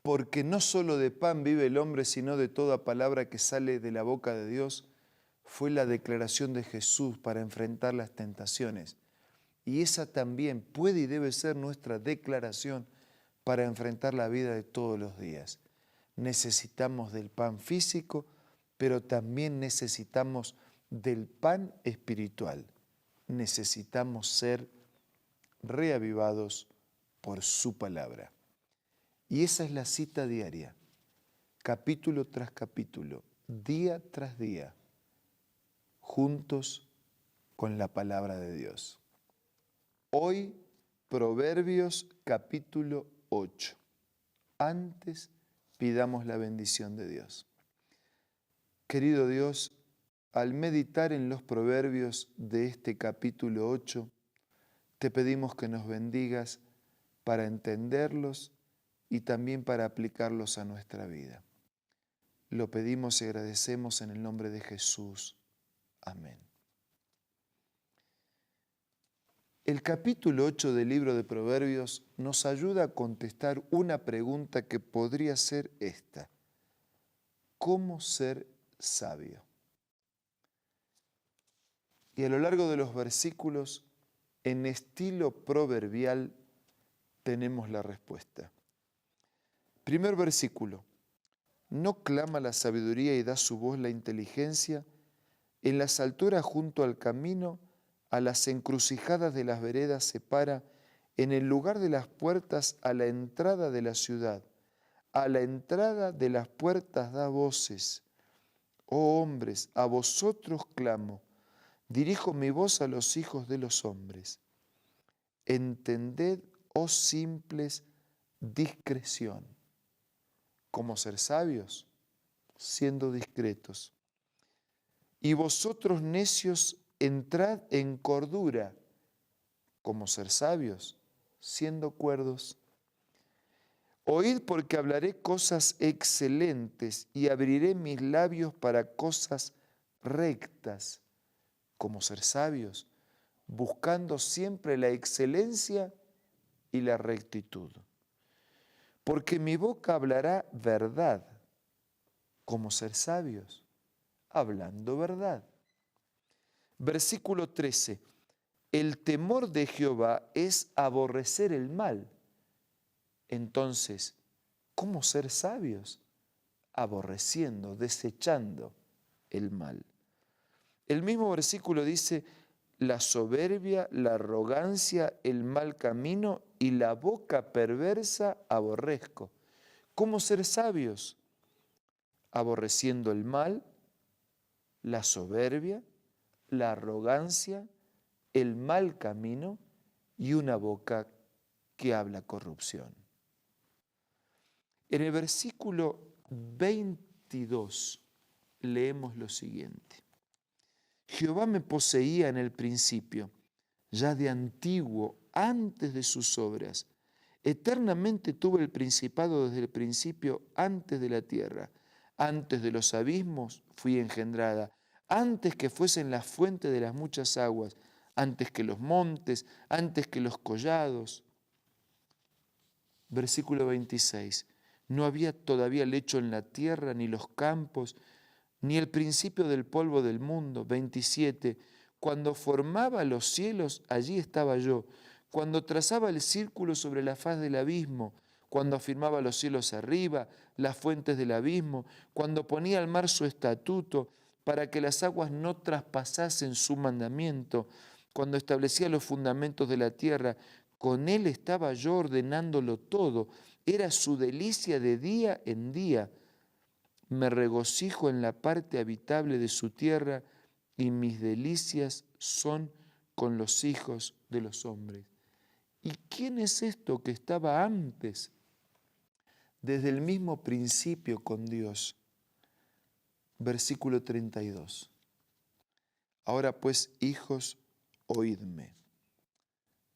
porque no solo de pan vive el hombre, sino de toda palabra que sale de la boca de Dios, fue la declaración de Jesús para enfrentar las tentaciones. Y esa también puede y debe ser nuestra declaración para enfrentar la vida de todos los días. Necesitamos del pan físico, pero también necesitamos del pan espiritual. Necesitamos ser reavivados por su palabra. Y esa es la cita diaria, capítulo tras capítulo, día tras día, juntos con la palabra de Dios. Hoy, Proverbios capítulo 8. Antes, pidamos la bendición de Dios. Querido Dios, al meditar en los proverbios de este capítulo 8, te pedimos que nos bendigas para entenderlos y también para aplicarlos a nuestra vida. Lo pedimos y agradecemos en el nombre de Jesús. Amén. El capítulo 8 del libro de Proverbios nos ayuda a contestar una pregunta que podría ser esta: ¿cómo ser sabio? Y a lo largo de los versículos, en estilo proverbial, tenemos la respuesta. Primer versículo: ¿no clama la sabiduría y da su voz la inteligencia? En las alturas junto al camino, a las encrucijadas de las veredas se para, en el lugar de las puertas a la entrada de la ciudad. A la entrada de las puertas da voces. Oh hombres, a vosotros clamo, dirijo mi voz a los hijos de los hombres. Entended, oh simples, discreción. ¿Cómo ser sabios? Siendo discretos. Y vosotros necios, entrad en cordura. ¿Cómo ser sabios? Siendo cuerdos. Oíd, porque hablaré cosas excelentes y abriré mis labios para cosas rectas. ¿Cómo ser sabios? Buscando siempre la excelencia y la rectitud. Porque mi boca hablará verdad. ¿Cómo ser sabios? Hablando verdad. Versículo 13. El temor de Jehová es aborrecer el mal. Entonces, ¿cómo ser sabios? Aborreciendo, desechando el mal. El mismo versículo dice: la soberbia, la arrogancia, el mal camino y la boca perversa aborrezco. ¿Cómo ser sabios? Aborreciendo el mal, la soberbia, la arrogancia, el mal camino y una boca que habla corrupción. En el versículo 22 leemos lo siguiente: Jehová me poseía en el principio, ya de antiguo, antes de sus obras. Eternamente tuve el principado desde el principio, antes de la tierra. Antes de los abismos fui engendrada, antes que fuesen la fuente de las muchas aguas, antes que los montes, antes que los collados. Versículo 26. No había todavía lecho en la tierra, ni los campos, ni el principio del polvo del mundo. 27. Cuando formaba los cielos, allí estaba yo. Cuando trazaba el círculo sobre la faz del abismo, cuando afirmaba los cielos arriba, las fuentes del abismo, cuando ponía al mar su estatuto, para que las aguas no traspasasen su mandamiento, cuando establecía los fundamentos de la tierra, con él estaba yo ordenándolo todo. Era su delicia de día en día. Me regocijo en la parte habitable de su tierra y mis delicias son con los hijos de los hombres. ¿Y quién es esto que estaba antes, desde el mismo principio con Dios? Versículo 32. Ahora pues, hijos, oídme.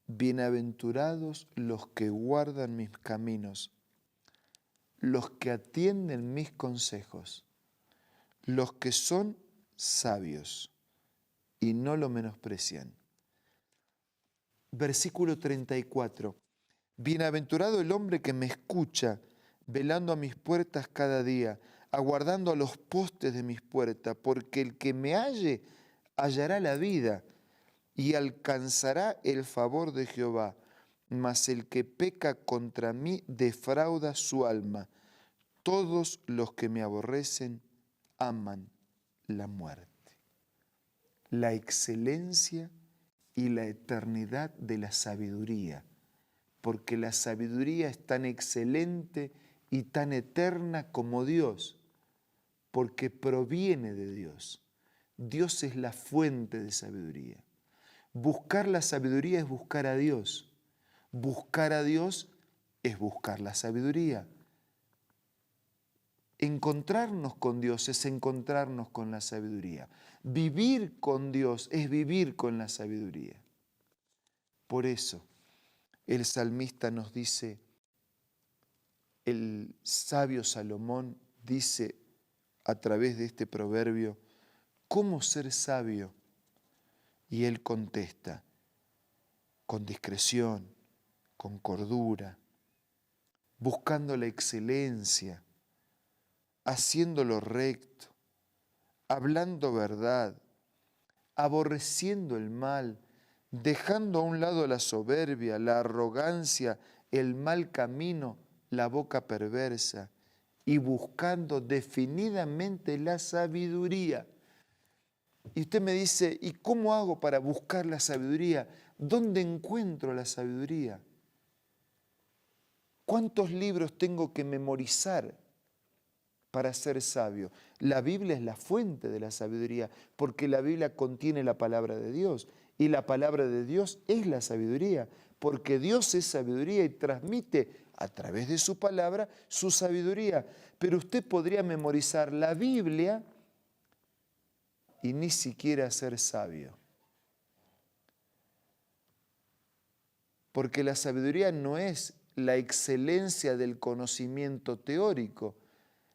Bienaventurados los que guardan mis caminos, los que atienden mis consejos, los que son sabios y no lo menosprecian. Versículo 34. Bienaventurado el hombre que me escucha, velando a mis puertas cada día, aguardando a los postes de mis puertas, porque el que me halle hallará la vida y alcanzará el favor de Jehová, mas el que peca contra mí defrauda su alma. Todos los que me aborrecen aman la muerte. La excelencia y la eternidad de la sabiduría, porque la sabiduría es tan excelente y tan eterna como Dios, porque proviene de Dios. Dios es la fuente de sabiduría. Buscar la sabiduría es buscar a Dios. Buscar a Dios es buscar la sabiduría. Encontrarnos con Dios es encontrarnos con la sabiduría. Vivir con Dios es vivir con la sabiduría. Por eso el salmista nos dice, el sabio Salomón dice a través de este proverbio, ¿cómo ser sabio? Y él contesta, con discreción, con cordura, buscando la excelencia, haciendo lo recto, hablando verdad, aborreciendo el mal, dejando a un lado la soberbia, la arrogancia, el mal camino, la boca perversa, y buscando definidamente la sabiduría. Y usted me dice, ¿y cómo hago para buscar la sabiduría? ¿Dónde encuentro la sabiduría? ¿Cuántos libros tengo que memorizar para ser sabio? La Biblia es la fuente de la sabiduría, porque la Biblia contiene la palabra de Dios, y la palabra de Dios es la sabiduría, porque Dios es sabiduría y transmite a través de su palabra su sabiduría. Pero usted podría memorizar la Biblia y ni siquiera ser sabio. Porque la sabiduría no es la excelencia del conocimiento teórico.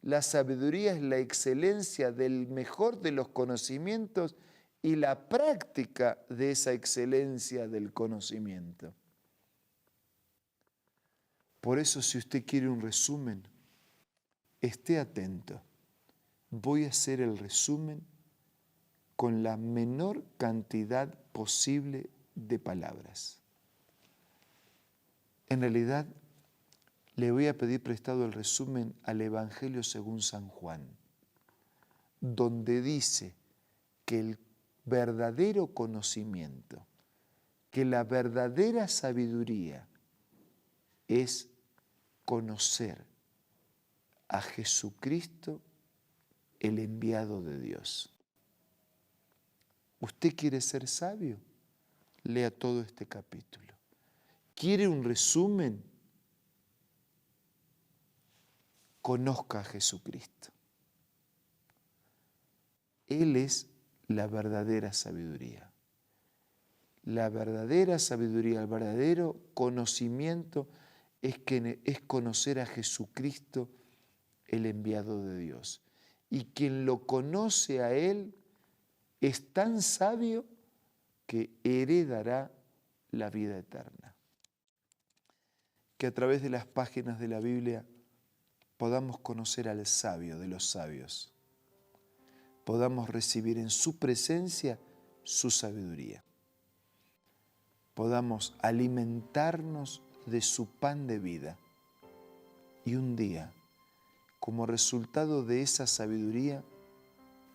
La sabiduría es la excelencia del mejor de los conocimientos y la práctica de esa excelencia del conocimiento. Por eso, si usted quiere un resumen, esté atento. Voy a hacer el resumen con la menor cantidad posible de palabras. En realidad, le voy a pedir prestado el resumen al Evangelio según San Juan, donde dice que el verdadero conocimiento, que la verdadera sabiduría es conocer a Jesucristo, el enviado de Dios. ¿Usted quiere ser sabio? Lea todo este capítulo. ¿Quiere un resumen? Conozca a Jesucristo. Él es la verdadera sabiduría. La verdadera sabiduría, el verdadero conocimiento es conocer a Jesucristo, el enviado de Dios. Y quien lo conoce a Él es tan sabio que heredará la vida eterna. Que a través de las páginas de la Biblia podamos conocer al sabio de los sabios, podamos recibir en su presencia su sabiduría, podamos alimentarnos de su pan de vida y un día, como resultado de esa sabiduría,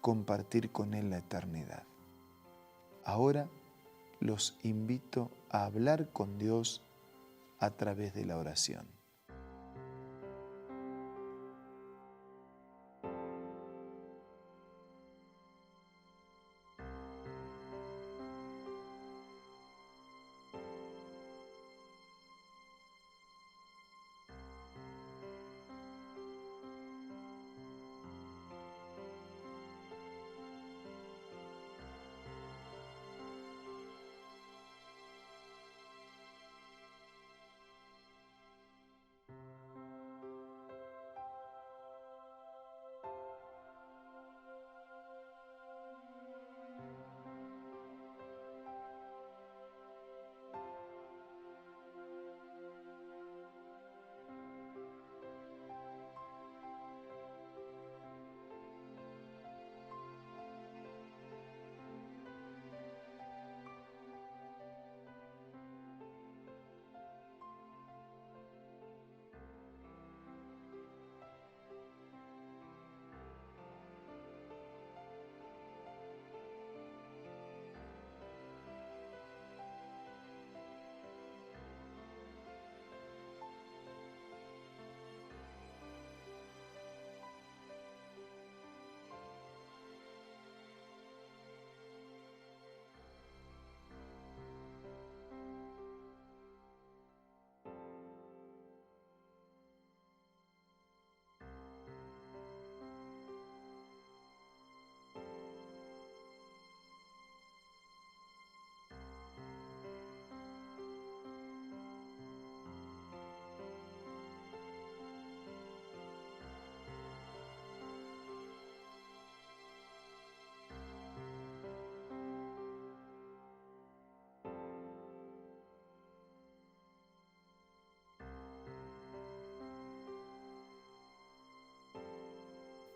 compartir con Él la eternidad. Ahora los invito a hablar con Dios a través de la oración.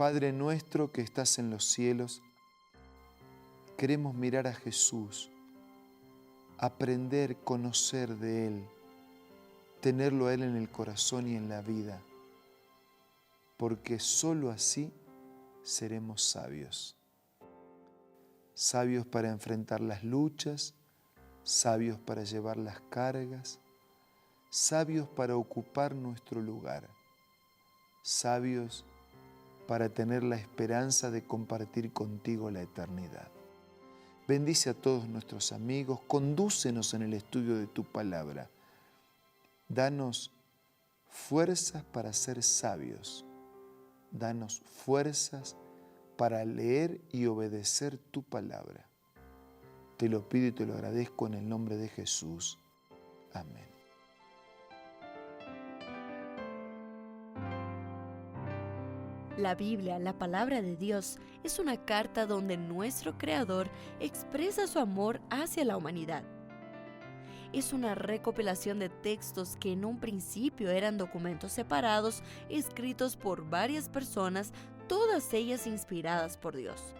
Padre nuestro que estás en los cielos, queremos mirar a Jesús, aprender, conocer de Él, tenerlo a Él en el corazón y en la vida, porque sólo así seremos sabios. Sabios para enfrentar las luchas, sabios para llevar las cargas, sabios para ocupar nuestro lugar, sabios para tener la esperanza de compartir contigo la eternidad. Bendice a todos nuestros amigos, condúcenos en el estudio de tu palabra. Danos fuerzas para ser sabios. Danos fuerzas para leer y obedecer tu palabra. Te lo pido y te lo agradezco en el nombre de Jesús. Amén. La Biblia, la palabra de Dios, es una carta donde nuestro Creador expresa su amor hacia la humanidad. Es una recopilación de textos que en un principio eran documentos separados, escritos por varias personas, todas ellas inspiradas por Dios.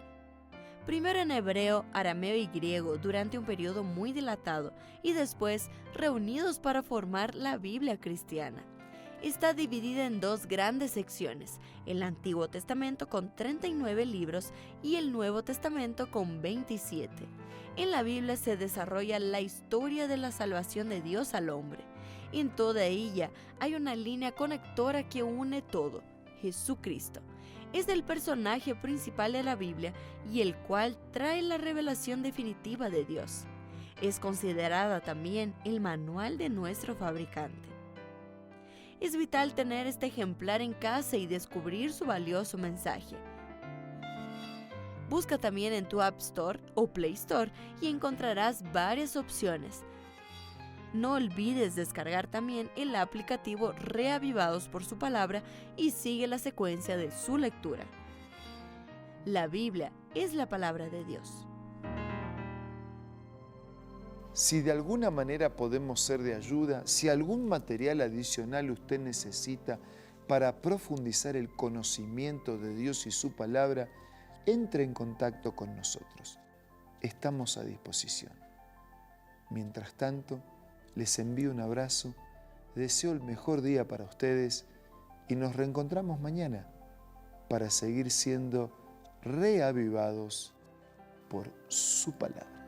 Primero en hebreo, arameo y griego durante un periodo muy dilatado y después reunidos para formar la Biblia cristiana. Está dividida en dos grandes secciones, el Antiguo Testamento con 39 libros y el Nuevo Testamento con 27. En la Biblia se desarrolla la historia de la salvación de Dios al hombre. En toda ella hay una línea conectora que une todo, Jesucristo. Es el personaje principal de la Biblia y el cual trae la revelación definitiva de Dios. Es considerada también el manual de nuestro fabricante. Es vital tener este ejemplar en casa y descubrir su valioso mensaje. Busca también en tu App Store o Play Store y encontrarás varias opciones. No olvides descargar también el aplicativo Reavivados por su palabra y sigue la secuencia de su lectura. La Biblia es la palabra de Dios. Si de alguna manera podemos ser de ayuda, si algún material adicional usted necesita para profundizar el conocimiento de Dios y su palabra, entre en contacto con nosotros. Estamos a disposición. Mientras tanto, les envío un abrazo, deseo el mejor día para ustedes y nos reencontramos mañana para seguir siendo reavivados por su palabra.